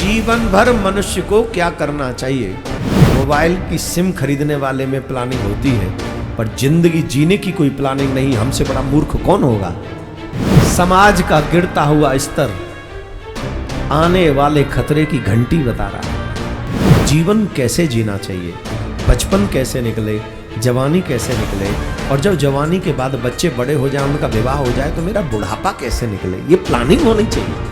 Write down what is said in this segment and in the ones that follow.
जीवन भर मनुष्य को क्या करना चाहिए। मोबाइल की सिम खरीदने वाले में प्लानिंग होती है, पर जिंदगी जीने की कोई प्लानिंग नहीं। हमसे बड़ा मूर्ख कौन होगा। समाज का गिरता हुआ स्तर आने वाले खतरे की घंटी बता रहा है। जीवन कैसे जीना चाहिए, बचपन कैसे निकले, जवानी कैसे निकले, और जब जवानी के बाद बच्चे बड़े हो जाए, उनका विवाह हो जाए, तो मेरा बुढ़ापा कैसे निकले, ये प्लानिंग होनी चाहिए।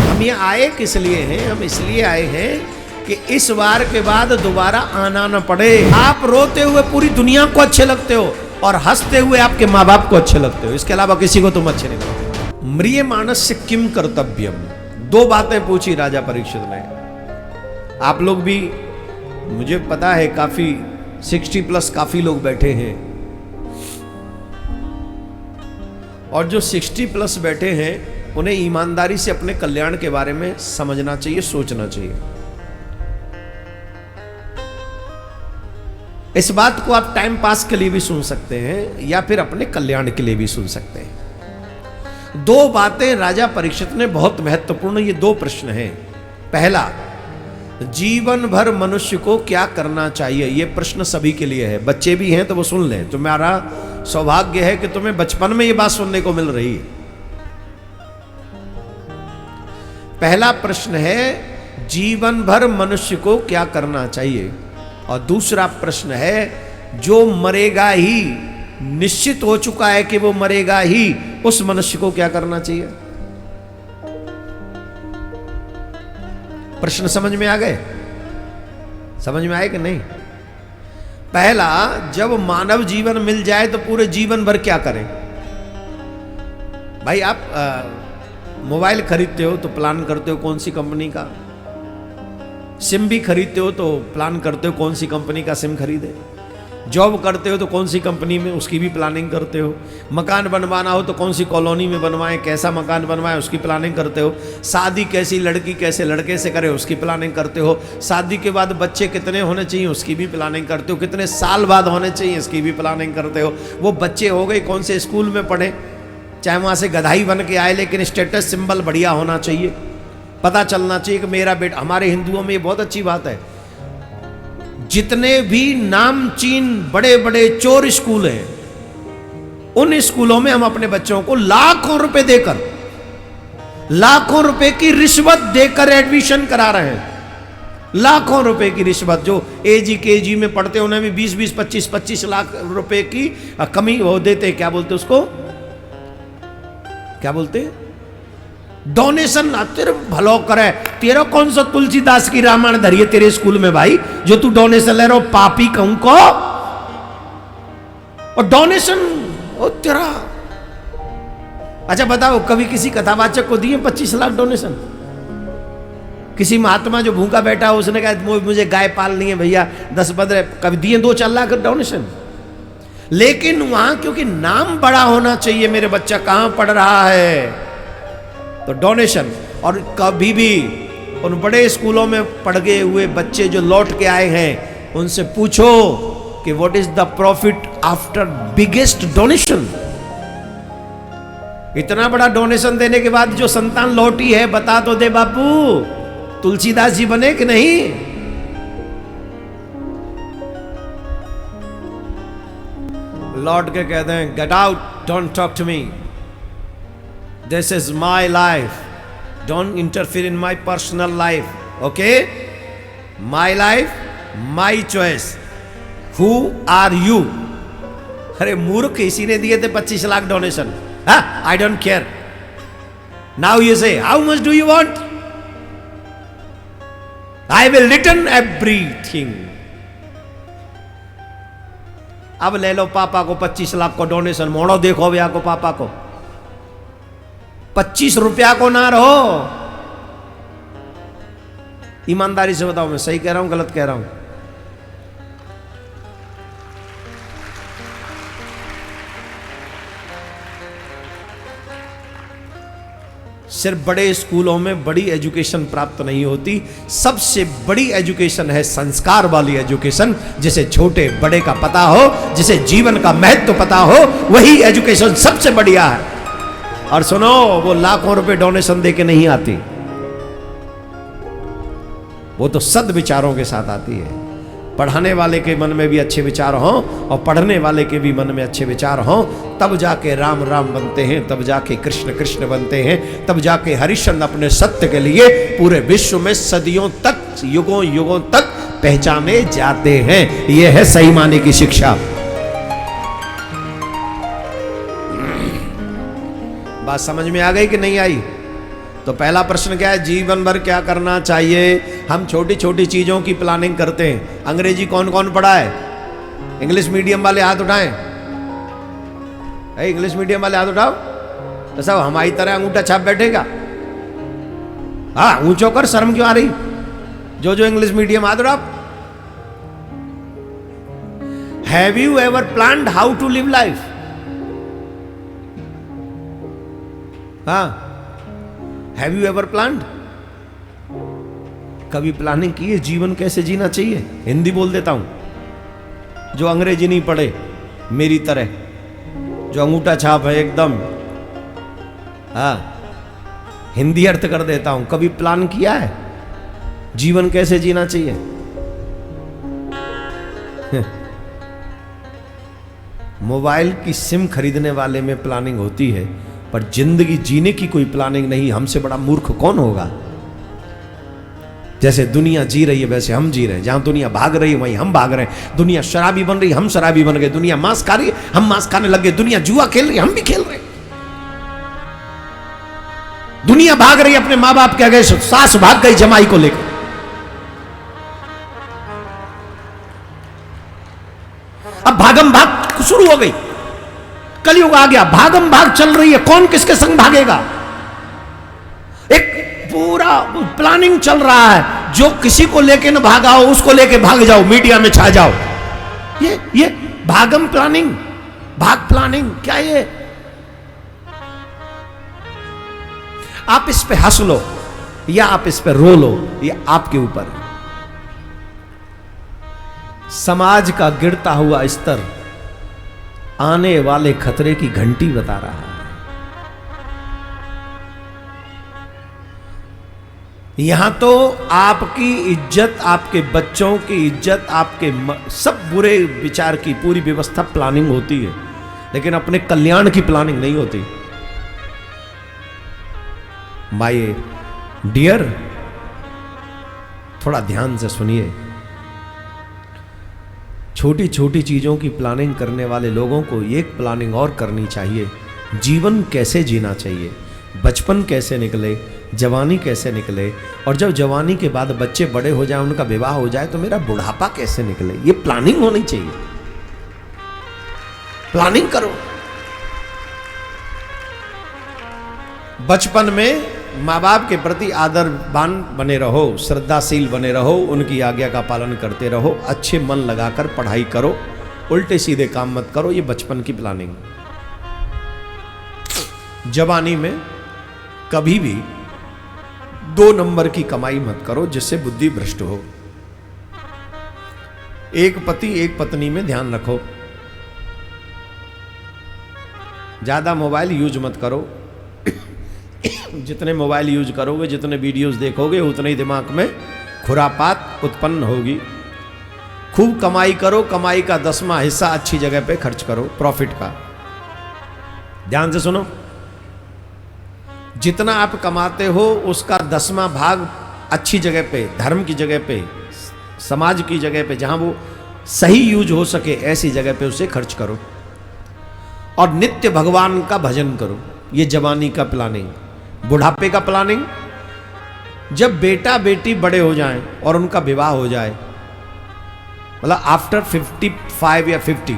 हम ये आए किस लिए हैं? हम इसलिए आए हैं कि इस बार के बाद दोबारा आना न पड़े। आप रोते हुए पूरी दुनिया को अच्छे लगते हो और हंसते हुए आपके माँ बाप को अच्छे लगते हो, इसके अलावा किसी को तुम अच्छे नहीं लगते। म्रियमाणस्य किम कर्तव्यम, दो बातें पूछी राजा परीक्षित ने। आप लोग भी, मुझे पता है काफी 60+ काफी लोग बैठे हैं, और जो 60+ बैठे हैं उन्हें ईमानदारी से अपने कल्याण के बारे में समझना चाहिए, सोचना चाहिए। इस बात को आप टाइम पास के लिए भी सुन सकते हैं या फिर अपने कल्याण के लिए भी सुन सकते हैं। दो बातें राजा परीक्षित ने बहुत महत्वपूर्ण, ये दो प्रश्न हैं। पहला, जीवन भर मनुष्य को क्या करना चाहिए। ये प्रश्न सभी के लिए है, बच्चे भी हैं तो वो सुन लें। तुम्हारा सौभाग्य है कि तुम्हें बचपन में ये बात सुनने को मिल रही है। पहला प्रश्न है, जीवन भर मनुष्य को क्या करना चाहिए, और दूसरा प्रश्न है, जो मरेगा ही, निश्चित हो चुका है कि वो मरेगा ही, उस मनुष्य को क्या करना चाहिए। प्रश्न समझ में आ गए? समझ में आए कि नहीं? पहला, जब मानव जीवन मिल जाए तो पूरे जीवन भर क्या करें। भाई आप मोबाइल खरीदते हो तो प्लान करते हो कौन सी कंपनी का, सिम भी खरीदते हो तो प्लान करते हो कौन सी कंपनी का सिम खरीदे, जॉब करते हो तो कौन सी कंपनी में, उसकी भी प्लानिंग करते हो, मकान बनवाना हो तो कौन सी कॉलोनी में बनवाएं, कैसा मकान बनवाएं, उसकी प्लानिंग करते हो, शादी कैसी लड़की कैसे लड़के से करे, उसकी प्लानिंग करते हो, शादी के बाद बच्चे कितने होने चाहिए, उसकी भी प्लानिंग करते हो, कितने साल बाद होने चाहिए, इसकी भी प्लानिंग करते हो, वो बच्चे हो गए कौन से स्कूल में पढ़े, चाहे वहाँ से गधाई बन के आए, लेकिन स्टेटस सिंबल बढ़िया होना चाहिए, पता चलना चाहिए कि मेरा बेटा। हमारे हिंदुओं में ये बहुत अच्छी बात है, जितने भी नामचीन बड़े बड़े चोर स्कूल हैं, उन स्कूलों में हम अपने बच्चों को लाखों रुपए देकर, लाखों रुपए की रिश्वत देकर एडमिशन करा रहे हैं। लाखों रुपए की रिश्वत, जो एजी केजी में पढ़ते हैं उन्हें भी 20-20, 25-25 लाख रुपए की कमी वो देते, क्या बोलते उसको, क्या बोलते, डोनेशन। तेरे भलो करे, तेरा कौन सा तुलसीदास की रामायण धरिए तेरे स्कूल में भाई, जो तू डोनेशन ले रहा हो, पापी कहूं को। और डोनेशन ओ तेरा, अच्छा बताओ, कभी किसी कथावाचक को दिए 25 लाख डोनेशन? किसी महात्मा जो भूखा बैठा हो, उसने कहा मुझे गाय पालनी है भैया 10-15, कभी दिए 2-4 लाख डोनेशन? लेकिन वहां क्योंकि नाम बड़ा होना चाहिए, मेरे बच्चा कहां पढ़ रहा है, तो डोनेशन। और कभी भी उन बड़े स्कूलों में पढ़ गए हुए बच्चे जो लौट के आए हैं, उनसे पूछो कि what is the profit after biggest donation. इतना बड़ा डोनेशन देने के बाद जो संतान लौटी है, बता तो दे बापू, तुलसीदास जी बने कि नहीं? लौट के कहते हैं, get out, don't talk to me, this is my life, don't interfere in my personal life, okay? My life, my choice, who are you? अरे मूर्ख, इसी ने दिए थे 25 lakh donation. I don't care. Now you say, how much do you want? I will return everything. अब ले लो पापा को 25 लाख को डोनेशन, मोड़ो देखो भैया को, पापा को 25 रुपया को ना रहो। ईमानदारी से बताओ, मैं सही कह रहा हूं गलत कह रहा हूं? सिर्फ बड़े स्कूलों में बड़ी एजुकेशन प्राप्त नहीं होती, सबसे बड़ी एजुकेशन है संस्कार वाली एजुकेशन, जिसे छोटे बड़े का पता हो, जिसे जीवन का महत्व पता हो, वही एजुकेशन सबसे बढ़िया है। और सुनो, वो लाखों रुपए डोनेशन दे के नहीं आती। वो तो सद विचारों के साथ आती है। पढ़ाने वाले के मन में भी अच्छे विचार हों और पढ़ने वाले के भी मन में अच्छे विचार हों, तब जाके राम राम बनते हैं, तब जाके कृष्ण कृष्ण बनते हैं, तब जाके हरिश्चंद्र अपने सत्य के लिए पूरे विश्व में सदियों तक, युगों युगों तक पहचाने जाते हैं। यह है सही माने की शिक्षा। बात समझ में आ गई कि नहीं आई? तो पहला प्रश्न क्या है, जीवन भर क्या करना चाहिए? हम छोटी छोटी चीजों की प्लानिंग करते हैं। अंग्रेजी कौन कौन पढ़ा है? इंग्लिश मीडियम वाले हाथ उठाएं। इंग्लिश मीडियम वाले हाथ उठाओ। तो सब हमारी तरह अंगूठा छाप बैठेगा? हाँ, ऊंचो कर, शर्म क्यों आ रही? जो जो इंग्लिश मीडियम हाथ उठाओ। Have you ever planned how to live life? हाँ, हैव यू एवर प्लान्ड? कभी प्लानिंग की है जीवन कैसे जीना चाहिए? हिंदी बोल देता हूं, जो अंग्रेजी नहीं पढ़े मेरी तरह, जो अंगूठा छाप है एकदम, हाँ, हिंदी अर्थ कर देता हूं। कभी प्लान किया है जीवन कैसे जीना चाहिए? मोबाइल की सिम खरीदने वाले में प्लानिंग होती है, पर जिंदगी जीने की कोई प्लानिंग नहीं। हमसे बड़ा मूर्ख कौन होगा? जैसे दुनिया जी रही है वैसे हम जी रहे हैं। जहां दुनिया भाग रही है वहीं हम भाग रहे हैं। दुनिया शराबी बन रही, हम शराबी बन गए। दुनिया मांस खा रही है, हम मांस खाने लग गए। दुनिया जुआ खेल रही है, हम भी खेल रहे हैं। दुनिया भाग रही है अपने मां बाप के आगे, सास भाग गई जमाई को लेकर। अब भागम भाग शुरू हो गई, कलयुग आ गया, भागम भाग चल रही है। कौन किसके संग भागेगा? एक पूरा प्लानिंग चल रहा है। जो किसी को लेके न भागा हो उसको लेके भाग जाओ, मीडिया में छा जाओ। ये भागम प्लानिंग, भाग प्लानिंग क्या ये? आप इस पे हंस लो या आप इस पे रो लो, ये आपके ऊपर है। समाज का गिरता हुआ स्तर आने वाले खतरे की घंटी बता रहा है। यहां तो आपकी इज्जत, आपके बच्चों की इज्जत, आपके सब बुरे विचार की पूरी व्यवस्था प्लानिंग होती है, लेकिन अपने कल्याण की प्लानिंग नहीं होती। माय डियर, थोड़ा ध्यान से सुनिए। छोटी छोटी चीजों की प्लानिंग करने वाले लोगों को एक प्लानिंग और करनी चाहिए। जीवन कैसे जीना चाहिए, बचपन कैसे निकले, जवानी कैसे निकले, और जब जवानी के बाद बच्चे बड़े हो जाए, उनका विवाह हो जाए, तो मेरा बुढ़ापा कैसे निकले। ये प्लानिंग होनी चाहिए। प्लानिंग करो। बचपन में माँ बाप के प्रति आदरवान बने रहो, श्रद्धाशील बने रहो, उनकी आज्ञा का पालन करते रहो, अच्छे मन लगाकर पढ़ाई करो, उल्टे सीधे काम मत करो। ये बचपन की प्लानिंग। जवानी में कभी भी 2 नंबर की कमाई मत करो जिससे बुद्धि भ्रष्ट हो। एक पति एक पत्नी में ध्यान रखो। ज्यादा मोबाइल यूज मत करो। जितने मोबाइल यूज करोगे, जितने वीडियोस देखोगे, उतने ही दिमाग में खुरापात उत्पन्न होगी। खूब कमाई करो, कमाई का 10वां हिस्सा अच्छी जगह पे खर्च करो, प्रॉफिट का। ध्यान से सुनो, जितना आप कमाते हो उसका 10वां भाग अच्छी जगह पे, धर्म की जगह पे, समाज की जगह पे, जहां वो सही यूज हो सके, ऐसी जगह पे उसे खर्च करो। और नित्य भगवान का भजन करो। ये जवानी का प्लानिंग। बुढ़ापे का प्लानिंग, जब बेटा बेटी बड़े हो जाएं और उनका विवाह हो जाए, मतलब आफ्टर 55 या 50,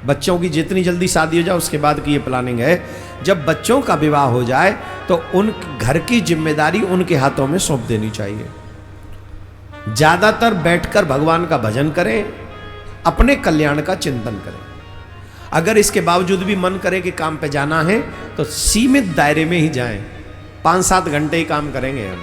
बच्चों की जितनी जल्दी शादी हो जाए उसके बाद की ये प्लानिंग है। जब बच्चों का विवाह हो जाए तो उन घर की जिम्मेदारी उनके हाथों में सौंप देनी चाहिए। ज्यादातर बैठकर भगवान का भजन करें, अपने कल्याण का चिंतन करें। अगर इसके बावजूद भी मन करे कि काम पे जाना है तो सीमित दायरे में ही जाएं। 5-7 घंटे ही काम करेंगे हम,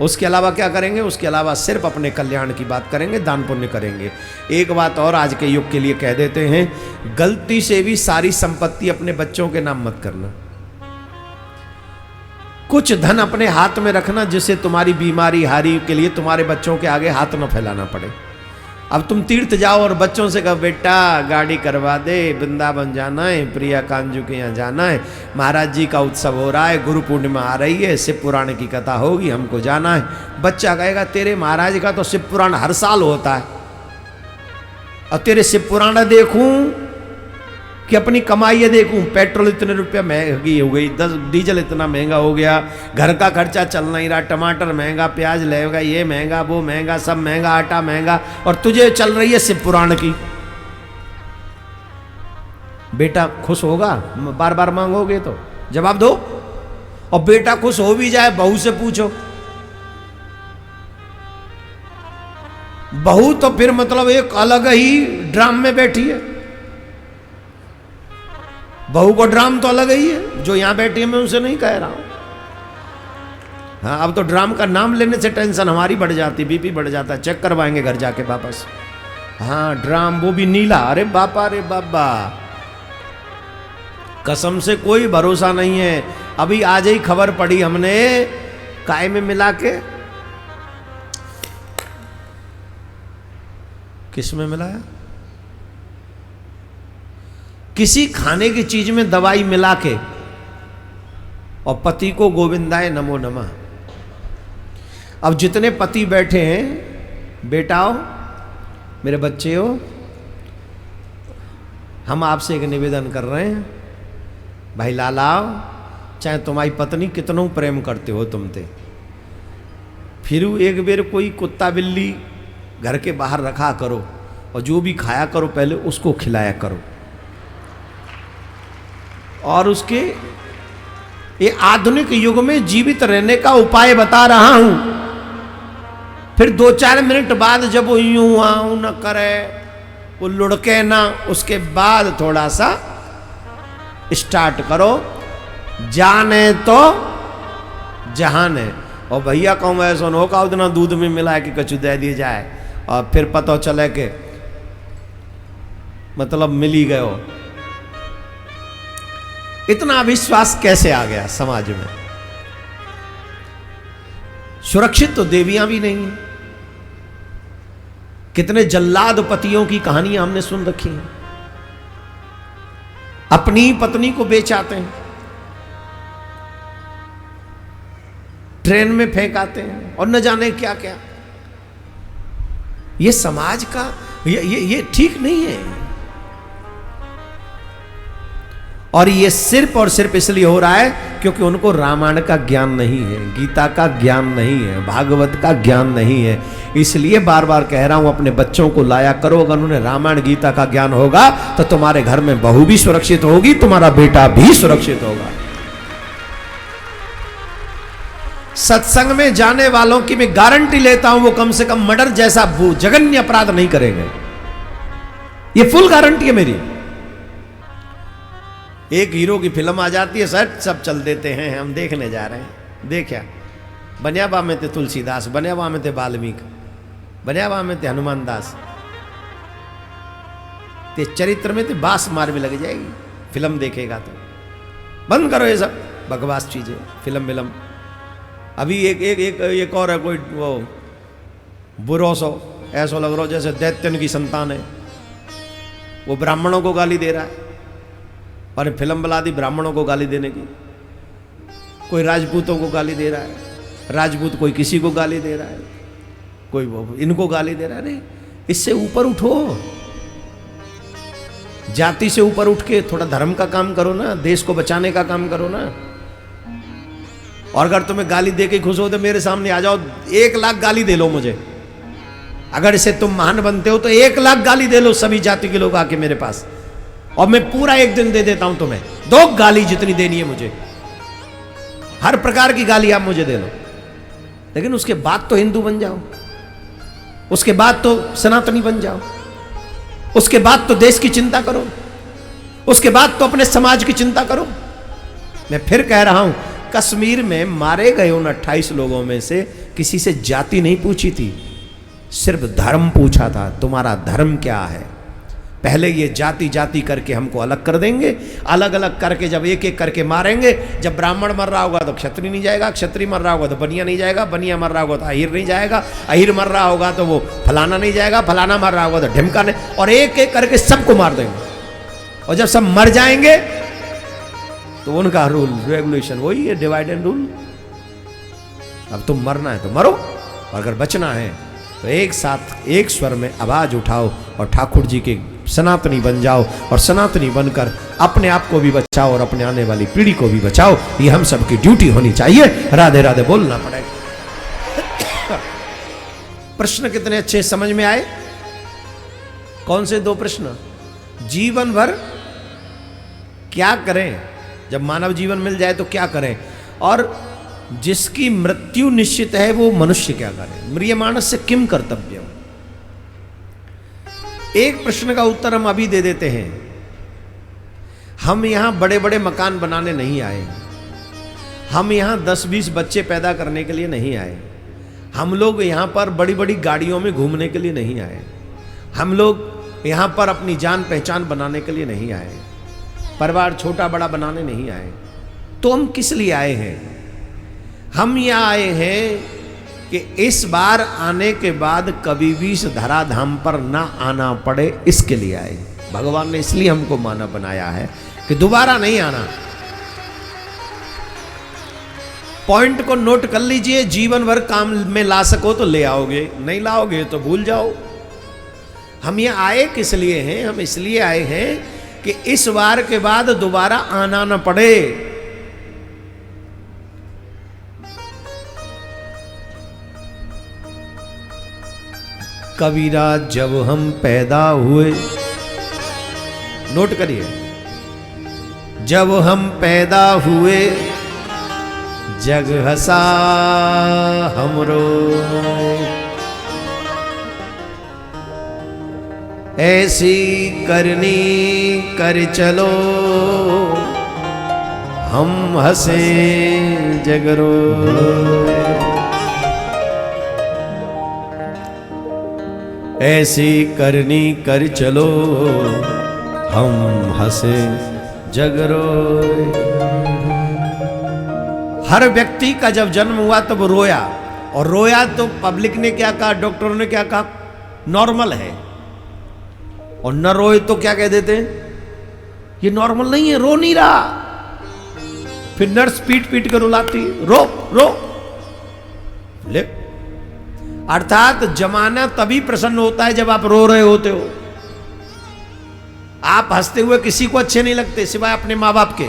उसके अलावा क्या करेंगे? उसके अलावा सिर्फ अपने कल्याण की बात करेंगे, दान पुण्य करेंगे। एक बात और आज के युग के लिए कह देते हैं, गलती से भी सारी संपत्ति अपने बच्चों के नाम मत करना। कुछ धन अपने हाथ में रखना जिससे तुम्हारी बीमारी हारी के लिए तुम्हारे बच्चों के आगे हाथ न फैलाना पड़े। अब तुम तीर्थ जाओ और बच्चों से कहो बेटा गाड़ी करवा दे, वृंदावन जाना है, प्रिया कांजू के यहाँ जाना है, महाराज जी का उत्सव हो रहा है, गुरु पूर्णिमा आ रही है, शिव पुराण की कथा होगी, हमको जाना है। बच्चा कहेगा तेरे महाराज का तो शिव पुराण हर साल होता है, और तेरे शिव पुराण देखूं कि अपनी कमाई देखूं। पेट्रोल इतने रुपये महंगी हो गई, डीजल इतना महंगा हो गया, घर का खर्चा चल नहीं रहा, टमाटर महंगा, प्याज लेगा, ये महंगा वो महंगा, सब महंगा, आटा महंगा, और तुझे चल रही है शिव पुराण की। बेटा खुश होगा? बार बार मांगोगे तो जवाब दो। और बेटा खुश हो भी जाए, बहू से पूछो, बहू तो फिर मतलब एक अलग ही ड्राम में बैठी है। बहू को ड्राम तो अलग ही है, जो यहां बैठी है मैं उनसे नहीं कह रहा हूं। हाँ, अब तो ड्राम का नाम लेने से टेंशन हमारी बढ़ जाती, बीपी बढ़ जाता है, चेक करवाएंगे घर जाके वापस। हाँ ड्राम, वो भी नीला, अरे बापा रे बाबा, कसम से कोई भरोसा नहीं है। अभी आज ही खबर पड़ी हमने, काय में मिला के, किस में मिलाया, किसी खाने की चीज में दवाई मिला के, और पति को गोविंदाय नमो नमः। अब जितने पति बैठे हैं, बेटाओ मेरे बच्चे हो, हम आपसे एक निवेदन कर रहे हैं, भाई लालाओ, चाहे तुम्हारी पत्नी कितनों प्रेम करते हो तुमसे, फिर एक बेर कोई कुत्ता बिल्ली घर के बाहर रखा करो, और जो भी खाया करो पहले उसको खिलाया करो। और उसके ये आधुनिक युग में जीवित रहने का उपाय बता रहा हूं। फिर 2-4 मिनट बाद जब वो यूं आऊं न करे, वो लुढ़के ना, उसके बाद थोड़ा सा स्टार्ट करो, जाने तो जहाने। और भैया कहूँ ऐसा न हो का उतना दूध में मिला के कछु दे दिया जाए, और फिर पता चले कि मतलब मिल ही गए। इतना अविश्वास कैसे आ गया समाज में? सुरक्षित तो देवियां भी नहीं है। कितने जल्लाद पतियों की कहानियां हमने सुन रखी हैं, अपनी पत्नी को बेच आते हैं, ट्रेन में फेंक आते हैं, और न जाने क्या क्या। ये समाज का ये ठीक नहीं है। और ये सिर्फ और सिर्फ इसलिए हो रहा है क्योंकि उनको रामायण का ज्ञान नहीं है, गीता का ज्ञान नहीं है, भागवत का ज्ञान नहीं है। इसलिए बार बार कह रहा हूं, अपने बच्चों को लाया करो। अगर उन्हें रामायण गीता का ज्ञान होगा तो तुम्हारे घर में बहू भी सुरक्षित होगी, तुम्हारा बेटा भी सुरक्षित होगा। सत्संग में जाने वालों की मैं गारंटी लेता हूं, वो कम से कम मर्डर जैसा जघन्य अपराध नहीं करेंगे। ये फुल गारंटी है मेरी। एक हीरो की फिल्म आ जाती है, सर सब चल देते हैं, हम देखने जा रहे हैं। देखा, बनियाबा में थे तुलसीदास, बनियाबा में थे वाल्मीकि, बनियाबा में थे हनुमान दास, ते चरित्र में थे बास मार भी लग जाएगी। फिल्म देखेगा तो बंद करो ये सब बकवास चीजें, फिल्म विलम। अभी एक और है, कोई वो बुरो सो ऐसा लग रहा हो जैसे दैत्यन की संतान है, वो ब्राह्मणों को गाली दे रहा है, और फिल्म बना दी ब्राह्मणों को गाली देने की। कोई राजपूतों को गाली दे रहा है, राजपूत कोई किसी को गाली दे रहा है, कोई वो इनको गाली दे रहा है। नहीं, इससे ऊपर उठो, जाति से ऊपर उठ के थोड़ा धर्म का काम करो ना, देश को बचाने का काम करो ना। और अगर तुम्हें गाली दे के खुश हो तो मेरे सामने आ जाओ, 1 लाख गाली दे लो मुझे। अगर इसे तुम महान बनते हो तो 1 लाख गाली दे लो सभी जाति के लोग आके मेरे पास, और मैं पूरा 1 दिन दे देता हूं तुम्हें। 2 गाली जितनी देनी है मुझे, हर प्रकार की गाली आप मुझे दे लो, लेकिन उसके बाद तो हिंदू बन जाओ, उसके बाद तो सनातनी बन जाओ, उसके बाद तो देश की चिंता करो, उसके बाद तो अपने समाज की चिंता करो। मैं फिर कह रहा हूं, कश्मीर में मारे गए उन 28 लोगों में से किसी से जाति नहीं पूछी थी, सिर्फ धर्म पूछा था, तुम्हारा धर्म क्या है। पहले ये जाति जाति करके हमको अलग कर देंगे, अलग अलग करके जब एक एक करके मारेंगे, जब ब्राह्मण मर रहा होगा तो क्षत्रिय नहीं जाएगा, क्षत्रिय मर रहा होगा तो बनिया नहीं जाएगा, बनिया मर रहा होगा तो अहिर नहीं जाएगा, अहिर मर रहा होगा तो वो फलाना नहीं जाएगा, फलाना मर रहा होगा तो ढिमका नहीं, और एक एक करके सबको मार देंगे। और जब सब मर जाएंगे तो उनका रूल रेगुलेशन वही है, डिवाइड एंड रूल। अब तुम मरना है तो मरो, और अगर बचना है तो एक साथ एक स्वर में आवाज उठाओ और ठाकुर जी के सनातनी बन जाओ, और सनातनी बनकर अपने आप को भी बचाओ और अपने आने वाली पीढ़ी को भी बचाओ। ये हम सबकी ड्यूटी होनी चाहिए। राधे राधे बोलना पड़ेगा। प्रश्न कितने अच्छे समझ में आए? कौन से दो प्रश्न? जीवन भर क्या करें, जब मानव जीवन मिल जाए तो क्या करें, और जिसकी मृत्यु निश्चित है वो मनुष्य क्या करे। म्रियमाणस्य से किम कर्तव्य। एक प्रश्न का उत्तर हम अभी दे देते हैं। हम यहां बड़े बड़े मकान बनाने नहीं आए, हम यहां 10-20 बच्चे पैदा करने के लिए नहीं आए, हम लोग यहां पर बड़ी बड़ी गाड़ियों में घूमने के लिए नहीं आए, हम लोग यहां पर अपनी जान पहचान बनाने के लिए नहीं आए, परिवार छोटा बड़ा बनाने नहीं आए। तो हम किस लिए आए हैं? हम यहां आए हैं कि इस बार आने के बाद कभी भी इस धराधाम पर ना आना पड़े, इसके लिए आए। भगवान ने इसलिए हमको मानव बनाया है कि दोबारा नहीं आना। पॉइंट को नोट कर लीजिए, जीवन भर काम में ला सको तो ले आओगे, नहीं लाओगे तो भूल जाओ। हम ये आए किस लिए हैं? हम इसलिए आए हैं कि इस बार के बाद दोबारा आना न पड़े। कबीरा जब हम पैदा हुए, नोट करिए, जब हम पैदा हुए जग हंसा हमरो, ऐसी करनी कर चलो हम हंसे जगरो। ऐसी करनी कर चलो हम हंसे जगरो। हर व्यक्ति का जब जन्म हुआ तब तो रोया, और रोया तो पब्लिक ने क्या कहा, डॉक्टरों ने क्या कहा, नॉर्मल है। और न रोए तो क्या कह देते हैं, ये नॉर्मल नहीं है, रो नहीं रहा। फिर नर्स पीट पीट कर रुलाती, रो रो ले। अर्थात जमाना तभी प्रसन्न होता है जब आप रो रहे होते हो। आप हंसते हुए किसी को अच्छे नहीं लगते सिवाय अपने मां बाप के।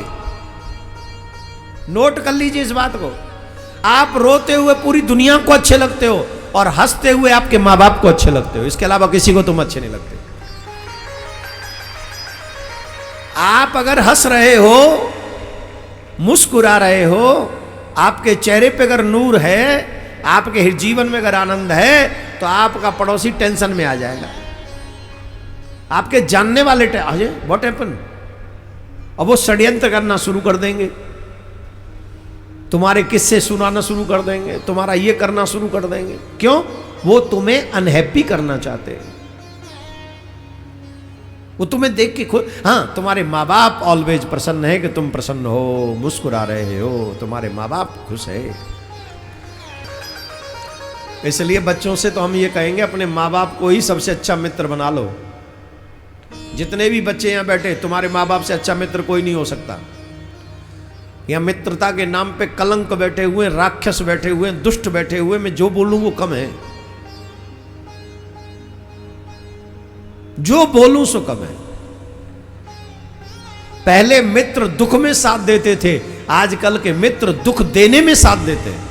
नोट कर लीजिए इस बात को। आप रोते हुए पूरी दुनिया को अच्छे लगते हो, और हंसते हुए आपके मां बाप को अच्छे लगते हो। इसके अलावा किसी को तुम अच्छे नहीं लगते। आप अगर हंस रहे हो, मुस्कुरा रहे हो, आपके चेहरे पे अगर नूर है, आपके जीवन में अगर आनंद है, तो आपका पड़ोसी टेंशन में आ जाएगा। आपके जानने वाले व्हाट हैपन, अब वो षड्यंत्र करना शुरू कर देंगे, तुम्हारे किस्से सुनाना शुरू कर देंगे, तुम्हारा ये करना शुरू कर देंगे। क्यों? वो तुम्हें अनहैप्पी करना चाहते हैं। वो तुम्हें देख के खुद, हाँ, तुम्हारे माँ बाप ऑलवेज प्रसन्न है कि तुम प्रसन्न हो, मुस्कुरा रहे हो, तुम्हारे माँ बाप खुश है। इसलिए बच्चों से तो हम ये कहेंगे, अपने माँ बाप को ही सबसे अच्छा मित्र बना लो। जितने भी बच्चे यहाँ बैठे, तुम्हारे माँ बाप से अच्छा मित्र कोई नहीं हो सकता। यहाँ मित्रता के नाम पे कलंक बैठे हुए, राक्षस बैठे हुए, दुष्ट बैठे हुए, मैं जो बोलूं वो कम है, जो बोलूं सो कम है। पहले मित्र दुख में साथ देते थे, आजकल के मित्र दुख देने में साथ देते हैं।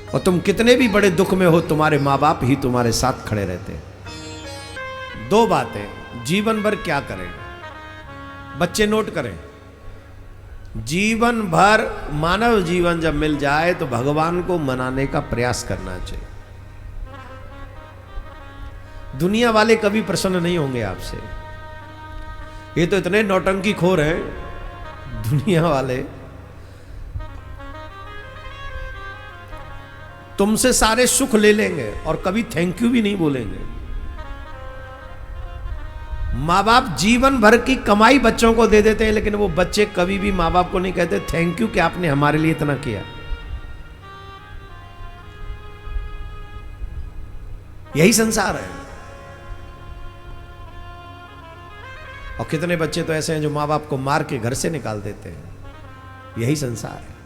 और तुम कितने भी बड़े दुख में हो, तुम्हारे मां बाप ही तुम्हारे साथ खड़े रहते हैं। दो बातें, जीवन भर क्या करें, बच्चे नोट करें। जीवन भर मानव जीवन जब मिल जाए तो भगवान को मनाने का प्रयास करना चाहिए। दुनिया वाले कभी प्रसन्न नहीं होंगे आपसे। ये तो इतने नौटंकी खोर हैं दुनिया वाले। तुमसे सारे सुख ले लेंगे और कभी थैंक यू भी नहीं बोलेंगे। माँ बाप जीवन भर की कमाई बच्चों को दे देते हैं, लेकिन वो बच्चे कभी भी माँ बाप को नहीं कहते थैंक यू कि आपने हमारे लिए इतना किया। यही संसार है। और कितने बच्चे तो ऐसे हैं जो माँ बाप को मार के घर से निकाल देते हैं। यही संसार है।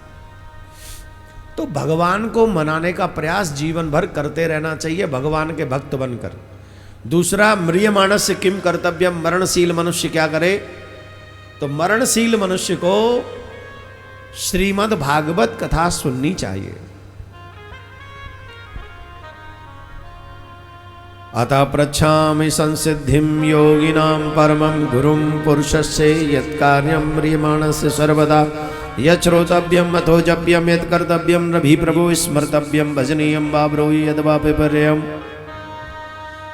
तो भगवान को मनाने का प्रयास जीवन भर करते रहना चाहिए, भगवान के भक्त बनकर। दूसरा, म्रियमाणस्य किम कर्तव्यम, मरणशील मनुष्य क्या करे? तो मरणशील मनुष्य को श्रीमद् भागवत कथा सुननी चाहिए। अतः पृच्छामि संसिद्धिं योगिनां परमं गुरुं पुरुषस्य यत्कार्यं म्रियमाणस्य सर्वदा यच्छ्रोतव्यम् अथो जप्यं यत्कर्तव्यं नभि प्रभु स्मर्तव्यं भजनीयं वा ब्रूहि यद्वा पेपर्यम्।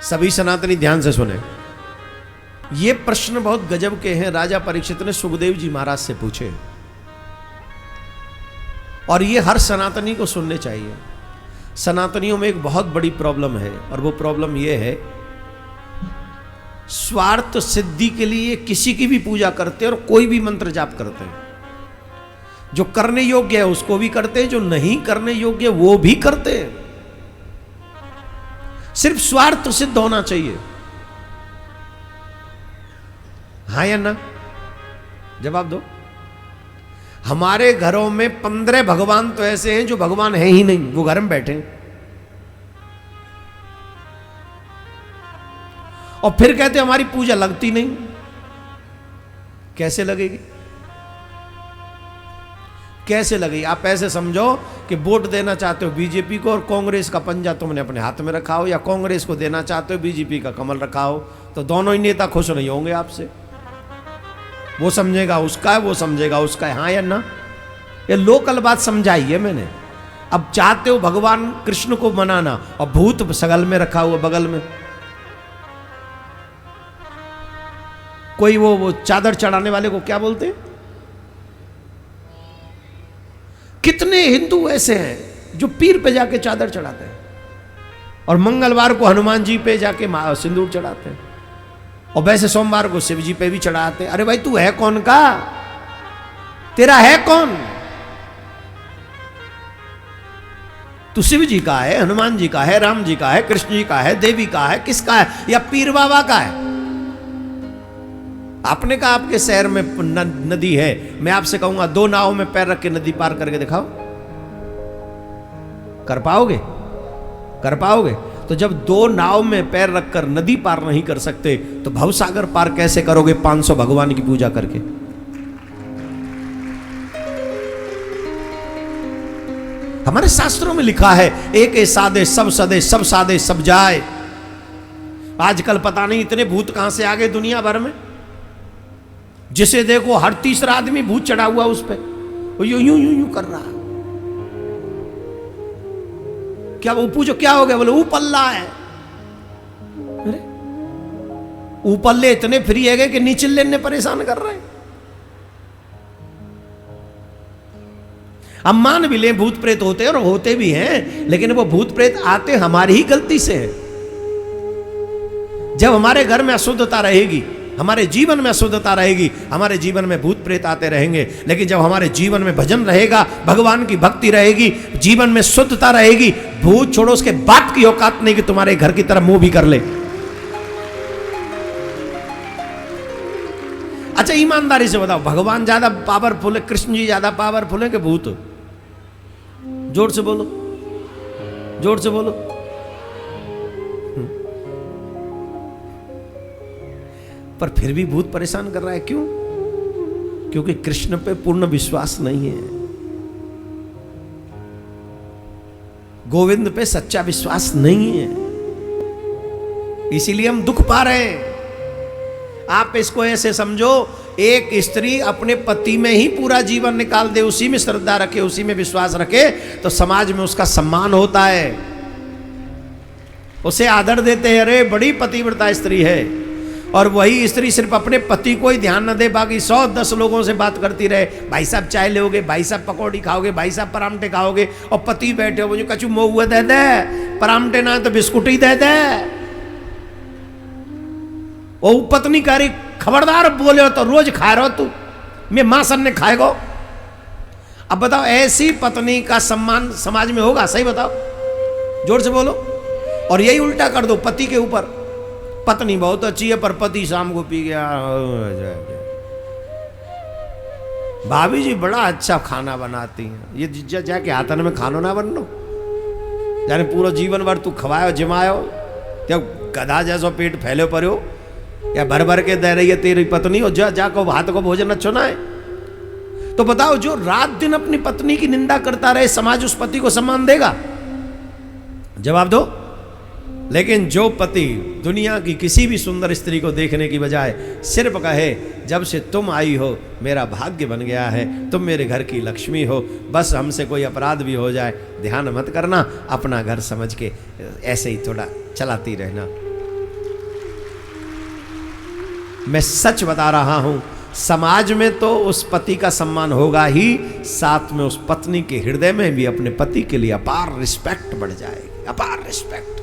सभी सनातनी ध्यान से सुने। ये प्रश्न बहुत गजब के हैं। राजा परीक्षित ने सुखदेव जी महाराज से पूछे और ये हर सनातनी को सुनने चाहिए। सनातनियों में एक बहुत बड़ी प्रॉब्लम है और वो प्रॉब्लम ये है, स्वार्थ सिद्धि के लिए किसी की भी पूजा करते हैं और कोई भी मंत्र जाप करते हैं। जो करने योग्य है उसको भी करते हैं, जो नहीं करने योग्य वो भी करते हैं। सिर्फ स्वार्थ सिद्ध होना चाहिए। हाँ या ना? जवाब दो। हमारे घरों में 15 भगवान तो ऐसे हैं जो भगवान है ही नहीं, वो घर में बैठे हैं और फिर कहते हमारी पूजा लगती नहीं। कैसे लगेगी? कैसे लगेगी? आप ऐसे समझो कि वोट देना चाहते हो बीजेपी को और कांग्रेस का पंजा तुमने अपने हाथ में रखा हो, या कांग्रेस को देना चाहते हो बीजेपी का कमल रखा हो, तो दोनों ही नेता खुश नहीं होंगे आपसे। वो समझेगा उसका है, वो समझेगा उसका है। हाँ या ना? ये लोकल बात समझाई है मैंने। अब चाहते हो भगवान कृष्ण को मनाना और भूत सगल में रखा हुआ बगल में। कोई वो चादर चढ़ाने वाले को क्या बोलते हैं? कितने हिंदू ऐसे हैं जो पीर पे जाके चादर चढ़ाते हैं और मंगलवार को हनुमान जी पे जाके सिंदूर चढ़ाते हैं और वैसे सोमवार को शिव जी पे भी चढ़ाते हैं। अरे भाई तू है कौन का? तेरा है कौन? तू शिव जी का है, हनुमान जी का है, राम जी का है, कृष्ण जी का है, देवी का है, किसका है? या पीर बाबा का है? आपने कहा आपके शहर में नदी है, मैं आपसे कहूंगा 2 नाव में पैर रख के नदी पार करके दिखाओ। कर पाओगे? कर पाओगे? तो जब 2 नाव में पैर रखकर नदी पार नहीं कर सकते तो भवसागर पार कैसे करोगे 500 भगवान की पूजा करके? हमारे शास्त्रों में लिखा है एक सादे सब सदे, सब सादे सब जाए। आजकल पता नहीं इतने भूत कहां से आ गए दुनिया भर में। जिसे देखो हर तीसरा आदमी भूत चढ़ा हुआ उस पे, वो यूं यूं यूं यूं कर रहा। क्या वो पूछो क्या हो गया? बोले ऊपल्ला है। अरे ऊपल्ले इतने फ्री है कि नीचिल्ले ने परेशान कर रहे हैं। हम मान भी ले भूत प्रेत होते हैं और होते भी हैं, लेकिन वो भूत प्रेत आते हमारी ही गलती से है। जब हमारे घर में अशुद्धता रहेगी, हमारे जीवन में अशुद्धता रहेगी, हमारे जीवन में भूत प्रेत आते रहेंगे। लेकिन जब हमारे जीवन में भजन रहेगा, भगवान की भक्ति रहेगी, जीवन में शुद्धता रहेगी, भूत छोड़ो उसके बाप की औकात नहीं कि तुम्हारे घर की तरफ मुंह भी कर ले। अच्छा ईमानदारी से बताओ, भगवान ज्यादा पावरफुल है, कृष्ण जी ज्यादा पावरफुल है कि भूत? जोर से बोलो, जोर से बोलो। पर फिर भी भूत परेशान कर रहा है, क्यों? क्योंकि कृष्ण पे पूर्ण विश्वास नहीं है, गोविंद पे सच्चा विश्वास नहीं है, इसीलिए हम दुख पा रहे हैं। आप इसको ऐसे समझो, एक स्त्री अपने पति में ही पूरा जीवन निकाल दे, उसी में श्रद्धा रखे, उसी में विश्वास रखे, तो समाज में उसका सम्मान होता है, उसे आदर देते हैं। अरे बड़ी पतिव्रता स्त्री है। और वही स्त्री सिर्फ अपने पति को ही ध्यान न दे, बाकी 110 लोगों से बात करती रहे, भाई साहब चाय लोगे, भाई साहब पकौड़ी खाओगे, भाई साहब परामठे खाओगे, और पति बैठे हो मुझे कचू महुआ दे दे, परामठे ना तो बिस्कुट ही दे दे। वो पत्नी कह रही खबरदार बोले हो तो रोज खा रहे हो तू, मैं मां सन ने खाएगो। अब बताओ ऐसी पत्नी का सम्मान समाज में होगा? सही बताओ, जोर से बोलो। और यही उल्टा कर दो पति के ऊपर, पत्नी बहुत अच्छी है पर पति शाम को पी गया, भाभी जी बड़ा अच्छा खाना बनाती हैं, ये जाके हाथन में खानो ना बननो, जाने पूरा जीवन भर तू खवायो जिमायो, क्या गधा जैसा पेट फैले पड़े हो, या भर भर के दे रही है तेरी पत्नी, और जाको हाथ को भोजन अच्छा ना है। तो बताओ जो रात दिन अपनी पत्नी की निंदा करता रहे, समाज उस पति को सम्मान देगा? जवाब दो। लेकिन जो पति दुनिया की किसी भी सुंदर स्त्री को देखने की बजाय सिर्फ कहे जब से तुम आई हो मेरा भाग्य बन गया है, तुम मेरे घर की लक्ष्मी हो, बस हमसे कोई अपराध भी हो जाए ध्यान मत करना, अपना घर समझ के ऐसे ही थोड़ा चलाती रहना। मैं सच बता रहा हूं, समाज में तो उस पति का सम्मान होगा ही, साथ में उस पत्नी के हृदय में भी अपने पति के लिए अपार रिस्पेक्ट बढ़ जाएगी, अपार रिस्पेक्ट।